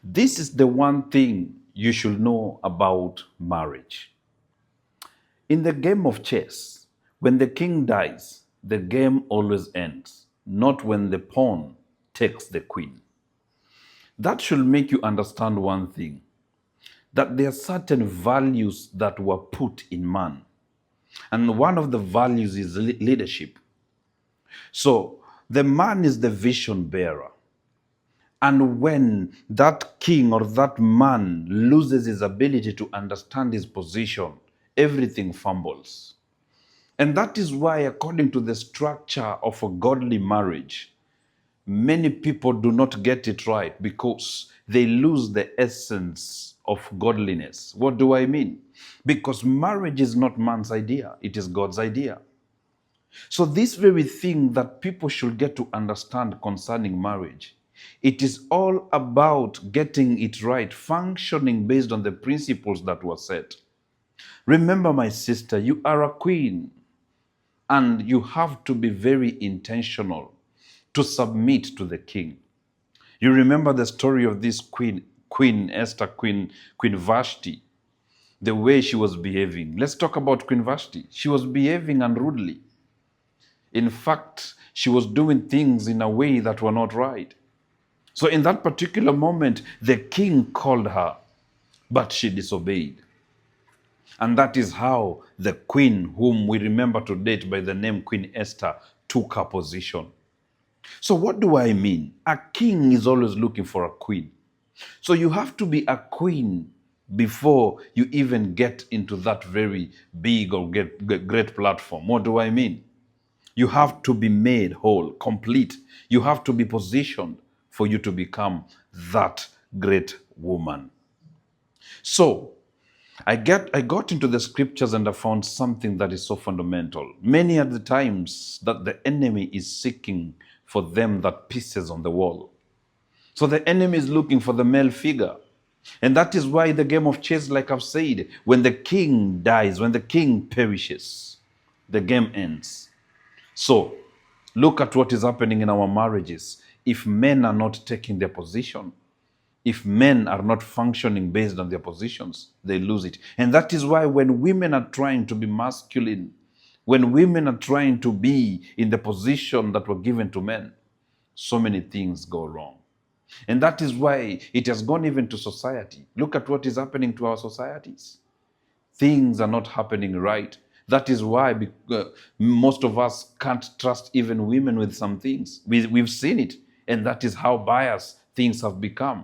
This is the one thing you should know about marriage. In the game of chess, when the king dies, the game always ends, not when the pawn takes the queen. That should make you understand one thing, that there are certain values that were put in man. And one of the values is leadership. So the man is the vision bearer. And when that king or that man loses his ability to understand his position, everything fumbles. And that is why, according to the structure of a godly marriage, many people do not get it right because they lose the essence of godliness. What do I mean? Because marriage is not man's idea, it is God's idea. So this very thing that people should get to understand concerning marriage, it is all about getting it right, functioning based on the principles that were set. Remember, my sister, you are a queen, and you have to be very intentional to submit to the king. You remember the story of this Queen Esther, Queen Vashti, the way she was behaving. Let's talk about Queen Vashti. She was behaving unrudely. In fact, she was doing things in a way that were not right. So in that particular moment, the king called her, but she disobeyed. And that is how the queen, whom we remember to date by the name Queen Esther, took her position. So what do I mean? A king is always looking for a queen. So you have to be a queen before you even get into that very big or great platform. What do I mean? You have to be made whole, complete. You have to be positioned for you to become that great woman. So I got into the scriptures and I found something that is so fundamental. Many are the times that the enemy is seeking for them that pieces on the wall. So the enemy is looking for the male figure. And that is why the game of chess, like I've said, when the king dies, when the king perishes, the game ends. So look at what is happening in our marriages. If men are not taking their position, if men are not functioning based on their positions, they lose it. And that is why when women are trying to be masculine, when women are trying to be in the position that were given to men, so many things go wrong. And that is why it has gone even to society. Look at what is happening to our societies. Things are not happening right. That is why most of us can't trust even women with some things. We've seen it. And that is how biased things have become.